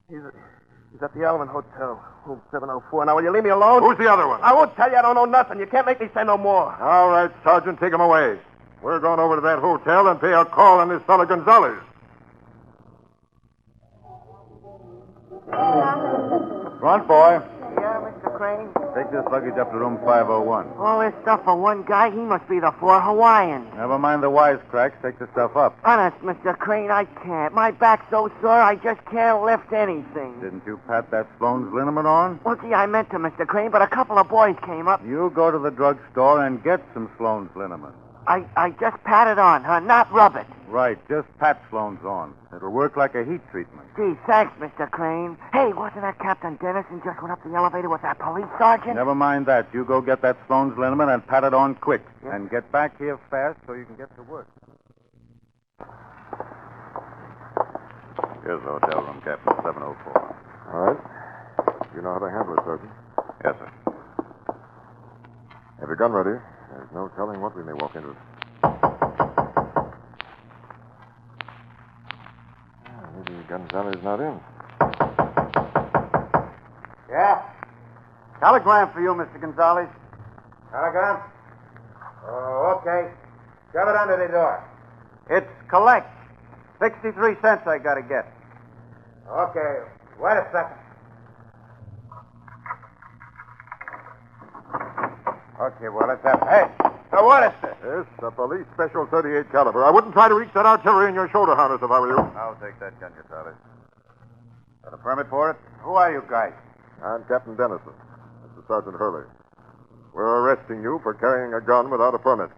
He's at the Element Hotel, room 704. Now, will you leave me alone? Who's the other one? I won't tell you. I don't know nothing. You can't make me say no more. All right, Sergeant, take him away. We're going over to that hotel and pay a call on this fellow Gonzalez. Front, boy. Yeah, Mr. Crane? Take this luggage up to room 501. All this stuff for one guy? He must be the four Hawaiians. Never mind the wisecracks. Take the stuff up. Honest, Mr. Crane, I can't. My back's so sore, I just can't lift anything. Didn't you pat that Sloan's liniment on? Well, gee, I meant to, Mr. Crane, but a couple of boys came up. You go to the drugstore and get some Sloan's liniment. I just pat it on, huh? Not rub it. Right, just pat Sloan's on. It'll work like a heat treatment. Gee, thanks, Mr. Crane. Hey, wasn't that Captain Dennison just went up the elevator with that police sergeant? Never mind that. You go get that Sloan's liniment and pat it on quick. And get back here fast so you can get to work. Here's the hotel room, Captain, 704. All right. You know how to handle it, Sergeant. Yes, sir. Have your gun ready. There's no telling what we may walk into. Maybe Gonzalez not in. Yeah? Telegram for you, Mr. Gonzalez. Telegram? Oh, okay. Shove it under the door. It's collect. 63 cents I gotta get. Okay, wait a second. Okay, well, let's have... Hey, now what is this? Yes, a police special 38 caliber. I wouldn't try to reach that artillery in your shoulder harness if I were you. I'll take that gun, Gonzalez. Got a permit for it? Who are you guys? I'm Captain Dennison. This is Sergeant Hurley. We're arresting you for carrying a gun without a permit.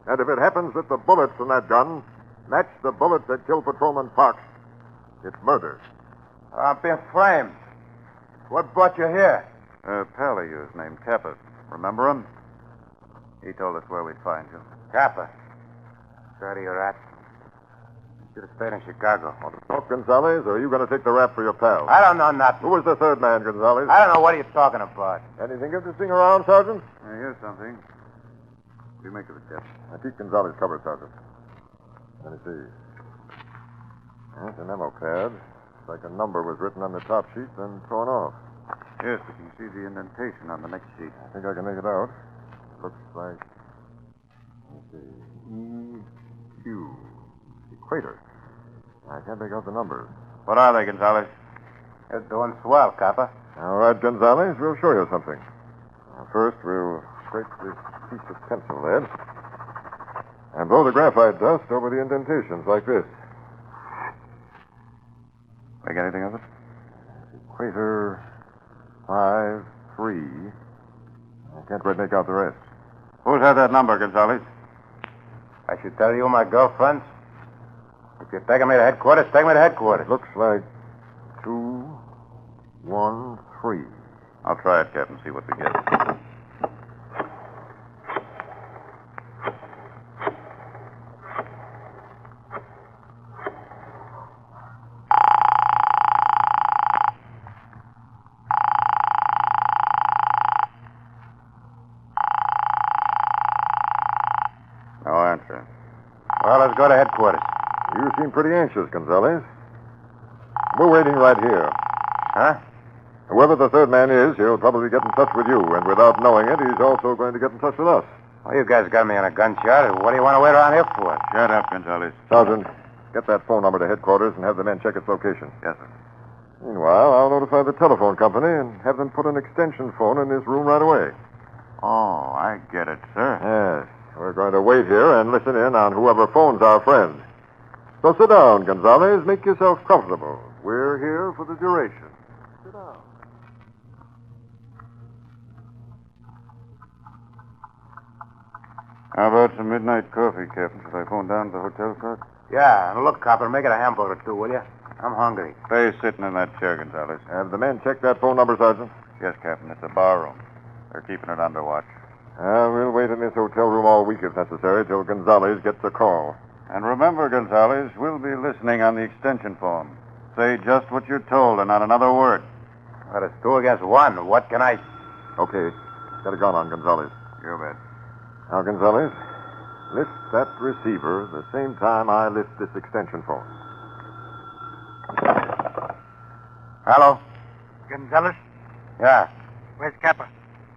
And if it happens that the bullets in that gun match the bullets that killed Patrolman Fox, it's murder. I've been framed. What brought you here? A pal of yours named Kappa. Remember him? He told us where we'd find you. Kappa. Sorry you're at. Should have stayed in Chicago. Want to talk, Gonzalez, or are you going to take the rap for your pal? I don't know nothing. Who was the third man, Gonzalez? I don't know what you're talking about. Anything interesting around, Sergeant? Here's something. What do you make of it, Captain? Now, keep Gonzalez covered, Sergeant. Let me see. It's an ammo pad. It's like a number was written on the top sheet, then torn off. Yes, we can see the indentation on the next sheet. I think I can make it out. Looks like... Let's see. EQ. Equator. I can't make out the numbers. What are they, Gonzalez? You're doing swell, Kappa. All right, Gonzalez, we'll show you something. First, we'll scrape this piece of pencil lead and blow the graphite dust over the indentations like this. Make anything of it? Equator 5-3. I can't quite make out the rest. Who's had that number, Gonzalez? I should tell you my girlfriend's. If you're taking me to headquarters, take me to headquarters. Looks like 2-1-3. I'll try it, Captain, see what we get. No answer. Well, let's go to headquarters. You seem pretty anxious, Gonzalez. We're waiting right here. Huh? Whoever the third man is, he'll probably get in touch with you, and without knowing it, he's also going to get in touch with us. Well, you guys got me on a gunshot. What do you want to wait around here for? Shut up, Gonzalez. Sergeant, get that phone number to headquarters and have the men check its location. Yes, sir. Meanwhile, I'll notify the telephone company and have them put an extension phone in this room right away. Oh, I get it, sir. Yes. We're going to wait here and listen in on whoever phones our friend. So sit down, Gonzalez. Make yourself comfortable. We're here for the duration. Sit down. How about some midnight coffee, Captain? Should I phone down to the hotel clerk? Yeah, and look, copper, make it a hamburger, too, will you? I'm hungry. Stay sitting in that chair, Gonzalez. Have the men check that phone number, Sergeant? Yes, Captain. It's a bar room. They're keeping it under watch. We'll wait in this hotel room all week if necessary till Gonzalez gets a call. And remember, Gonzalez, we'll be listening on the extension phone. Say just what you're told and not another word. Well, it's 2 against 1. What can I... Okay. Get a gun on Gonzalez. You bet. Now, Gonzalez, lift that receiver the same time I lift this extension phone. Hello? Gonzalez? Yeah. Where's Capper?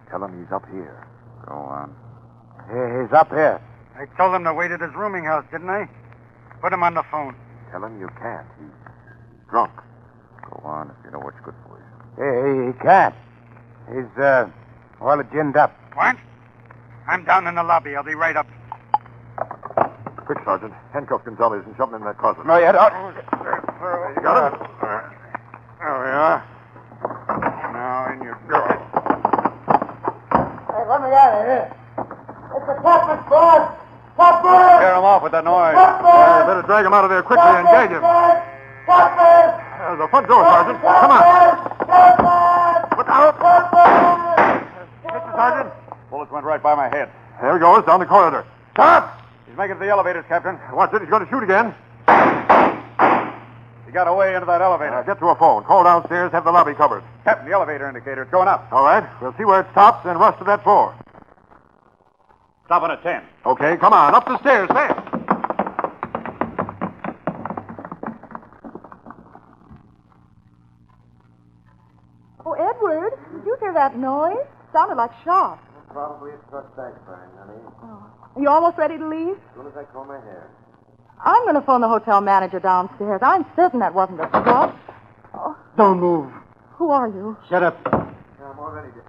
Tell him he's up here. Go on. He's up here. I told him to wait at his rooming house, didn't I? Put him on the phone. Tell him you can't. He's drunk. Go on if you know what's good for you. He can't. He's, well, ginned up. What? I'm down in the lobby. I'll be right up. Quick, Sergeant. Handcuff Gonzalez and shove him in that closet. No, you don't. You got him? There we are. Now in you go. Hey, let me out of here. It's the captain's boss. Captain! Tear him off with that noise. You better drag him out of there quickly and gag him. Captain! The front door, Sergeant. Come on. Look out. Mr. Sergeant. Bullets went right by my head. There he goes, down the corridor. Stop! He's making it to the elevators, Captain. Watch it. He's going to shoot again. He got away into that elevator. Get to a phone. Call downstairs. Have the lobby covered. Captain, the elevator indicator. It's going up. All right. We'll see where it stops and rush to that floor. Stopping at 10. Okay, come on. Up the stairs, fast. Oh, Edward, did you hear that noise? Sounded like shots. Probably a truck backfiring, honey. Oh. Are you almost ready to leave? As soon as I comb my hair. I'm going to phone the hotel manager downstairs. I'm certain that wasn't a truck. Oh, Don't move. who are you? Shut up. Yeah, I'm all ready to...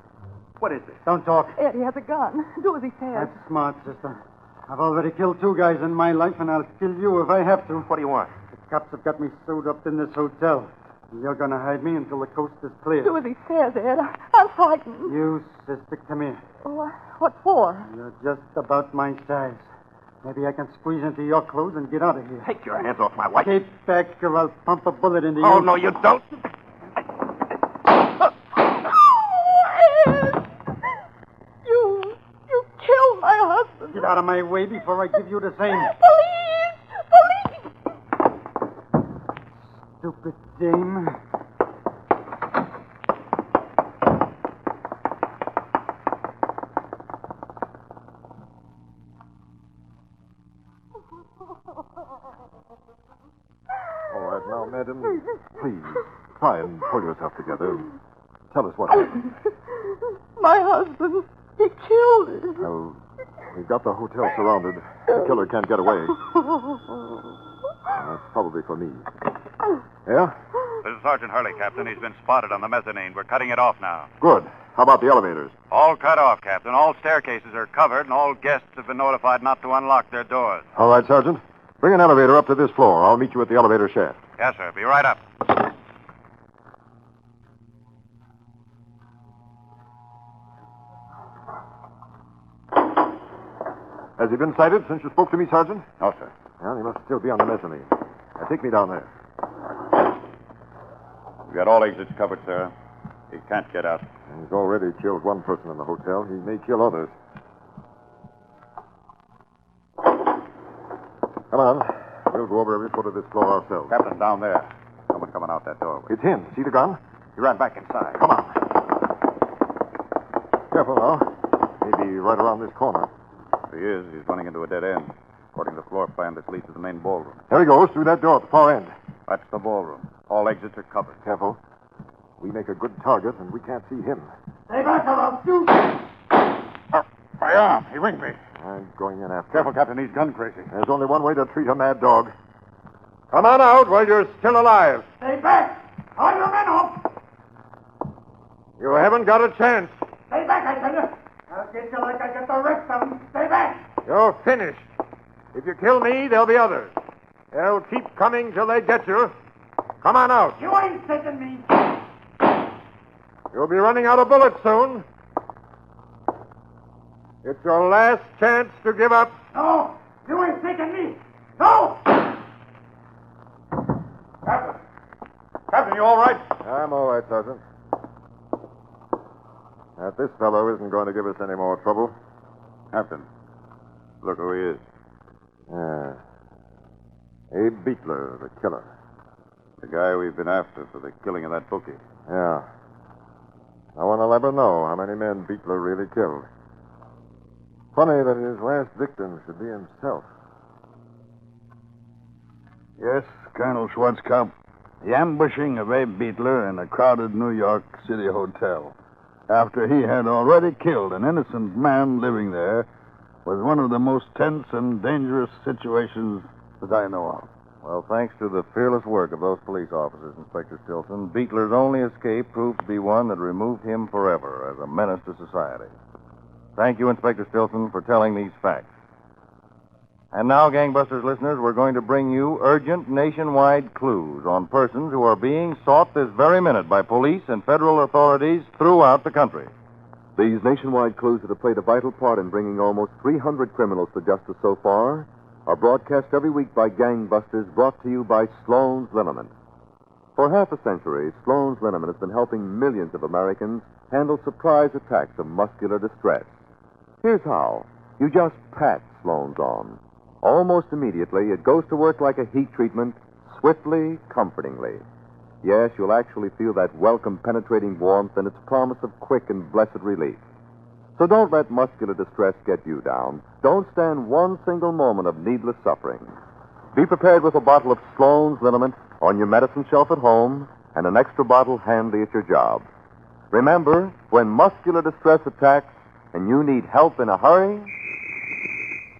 What is this? Don't talk. Ed, he has a gun. Do as he says. That's smart, sister. I've already killed 2 guys in my life, and I'll kill you if I have to. What do you want? The cops have got me sewed up in this hotel. You're going to hide me until the coast is clear. Do as he says, Ed. I'm frightened. You, sister, come here. Oh, what for? You're just about my size. Maybe I can squeeze into your clothes and get out of here. Take your hands off my wife. Keep back, or I'll pump a bullet into you. Oh, no, you don't. You killed my husband. Get out of my way before I give you the same. Police! Stupid dame. All right, now, madam, please, try and pull yourself together. Tell us what happened. My husband, he killed him. Well, we've got the hotel surrounded. The killer can't get away. That's probably for me. Yeah? This is Sergeant Hurley, Captain. He's been spotted on the mezzanine. We're cutting it off now. Good. How about the elevators? All cut off, Captain. All staircases are covered, and all guests have been notified not to unlock their doors. All right, Sergeant. Bring an elevator up to this floor. I'll meet you at the elevator shaft. Yes, sir. Be right up. Has he been sighted since you spoke to me, Sergeant? No, sir. Well, he must still be on the mezzanine. Now, take me down there. We've got all exits covered, sir. He can't get out. He's already killed one person in the hotel. He may kill others. Come on. We'll go over every foot of this floor ourselves. Captain, down there. Someone coming out that doorway. It's him. See the gun? He ran back inside. Come on. Careful now. Maybe right around this corner. If he is, he's running into a dead end. According to the floor plan, this leads to the main ballroom. There he goes, through that door at the far end. That's the ballroom. All exits are covered. Careful. We make a good target, and we can't see him. Stay back or I'll shoot. My arm. He ringed me. I'm going in after Careful, him. Captain. He's gun crazy. There's only one way to treat a mad dog. Come on out while you're still alive. Stay back. All your men off. You haven't got a chance. Stay back, I tell you. I'll get you like I get the rest of them. Stay back. You're finished. If you kill me, there'll be others. They'll keep coming till they get you. Come on out. You ain't taking me. You'll be running out of bullets soon. It's your last chance to give up. No, you ain't taking me. No. Captain. Captain, you all right? I'm all right, Sergeant. This fellow isn't going to give us any more trouble. Captain, look who he is. Yeah. Abe Beetler, the killer. The guy we've been after for the killing of that bookie. Yeah. No one will ever know how many men Beetler really killed. Funny that his last victim should be himself. Yes, Colonel Schwarzkopf. The ambushing of Abe Beetler in a crowded New York City hotel, after he had already killed an innocent man living there, was one of the most tense and dangerous situations that I know of. Well, thanks to the fearless work of those police officers, Inspector Stilson, Beetler's only escape proved to be one that removed him forever as a menace to society. Thank you, Inspector Stilson, for telling these facts. And now, Gangbusters listeners, we're going to bring you urgent nationwide clues on persons who are being sought this very minute by police and federal authorities throughout the country. These nationwide clues that have played a vital part in bringing almost 300 criminals to justice so far are broadcast every week by Gangbusters, brought to you by Sloan's Liniment. For half a century, Sloan's Liniment has been helping millions of Americans handle surprise attacks of muscular distress. Here's how. You just pat Sloan's on. Almost immediately, it goes to work like a heat treatment, swiftly, comfortingly. Yes, you'll actually feel that welcome, penetrating warmth and its promise of quick and blessed relief. So don't let muscular distress get you down. Don't stand one single moment of needless suffering. Be prepared with a bottle of Sloan's Liniment on your medicine shelf at home and an extra bottle handy at your job. Remember, when muscular distress attacks and you need help in a hurry,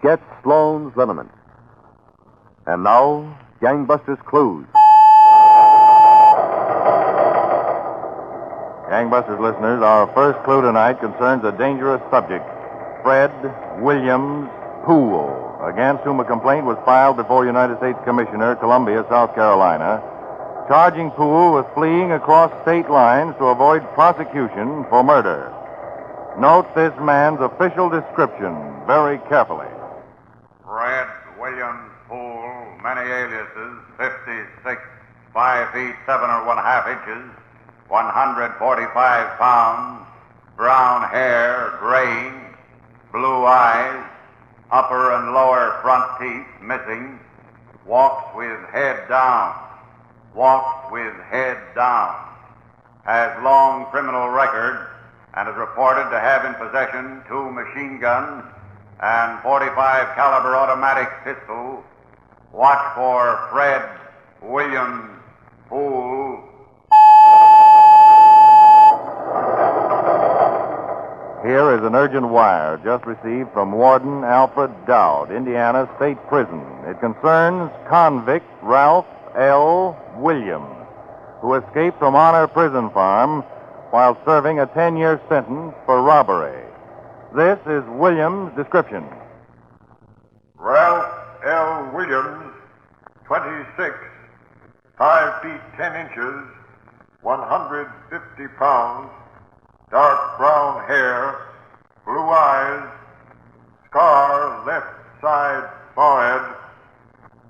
get Sloan's Liniment. And now, Gangbusters Clues. Gangbusters listeners, our first clue tonight concerns a dangerous subject, Fred Williams Poole, against whom a complaint was filed before United States Commissioner, Columbia, South Carolina, charging Poole with fleeing across state lines to avoid prosecution for murder. Note this man's official description very carefully. Fred Williams Poole, many aliases, 56, 5 feet 7 or 1/2 inches, 145 pounds, brown hair, graying, blue eyes, upper and lower front teeth missing, walks with head down, has long criminal record, and is reported to have in possession 2 machine guns and .45 caliber automatic pistol. Watch for Fred Williams Poole. Here is an urgent wire just received from Warden Alfred Dowd, Indiana State Prison. It concerns convict Ralph L. Williams. who escaped from Honor Prison Farm while serving a 10-year sentence for robbery. This is Williams' description. Ralph L. Williams, 26, 5 feet 10 inches, 150 pounds, dark brown hair, blue eyes, scar left side forehead,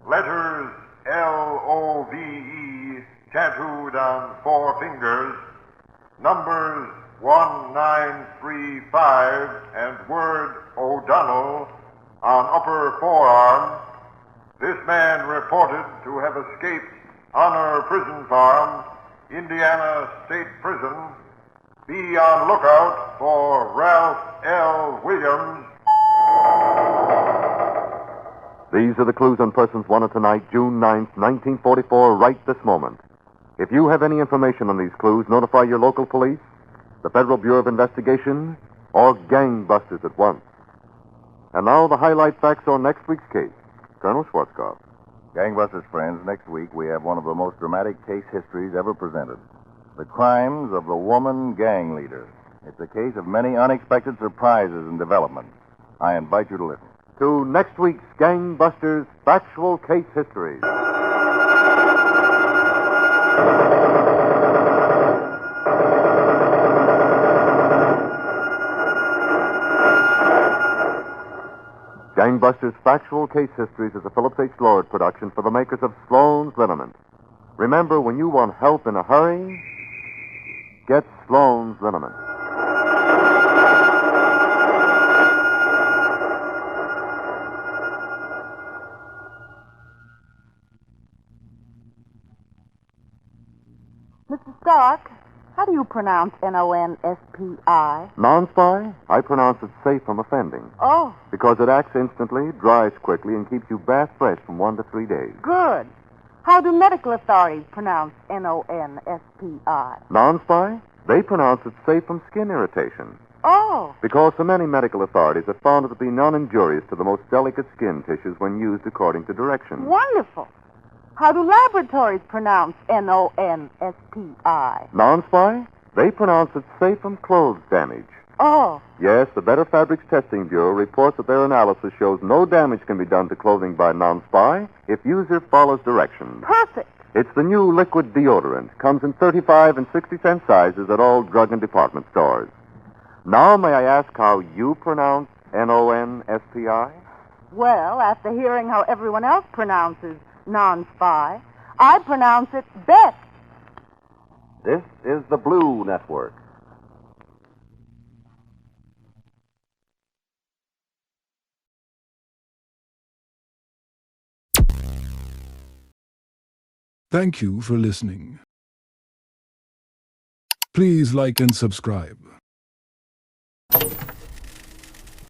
letters L-O-V-E tattooed on 4 fingers, numbers 1935 and word O'Donnell on upper forearm. This man reported to have escaped Honor Prison Farm, Indiana State Prison. Be on lookout for Ralph L. Williams. These are the clues on persons wanted tonight, June 9th, 1944, right this moment. If you have any information on these clues, notify your local police, the Federal Bureau of Investigation, or gangbusters at once. And now the highlight facts on next week's case. Colonel Schwarzkopf. Gangbusters friends, next week we have one of the most dramatic case histories ever presented. The crimes of the woman gang leader. It's a case of many unexpected surprises and developments. I invite you to listen. To next week's Gangbusters Factual Case History. Gangbusters Factual Case Histories is a Phillips H. Lord production for the makers of Sloan's Liniment. Remember, when you want help in a hurry, get Sloan's Liniment. Mr. Stark, how do you pronounce N-O-N-S-P-I? Non-spy? I pronounce it safe from offending. Oh, Because it acts instantly, dries quickly, and keeps you bath fresh from 1 to 3 days. good. How do medical authorities pronounce N-O-N-S-P-I? Non-spy? They pronounce it safe from skin irritation. Oh, Because so many medical authorities have found it to be non-injurious to the most delicate skin tissues when used according to directions. wonderful. How do laboratories pronounce N-O-N-S-P-I? Non-spy? They pronounce it safe from clothes damage. Oh, Yes, the Better Fabrics Testing Bureau reports that their analysis shows no damage can be done to clothing by non-spy if user follows directions. perfect. It's the new liquid deodorant. Comes in 35 and 60-cent sizes at all drug and department stores. Now may I ask how you pronounce N-O-N-S-P-I? Well, after hearing how everyone else pronounces non-spy, I pronounce it best. This is the Blue Network. Thank you for listening. Please like and subscribe.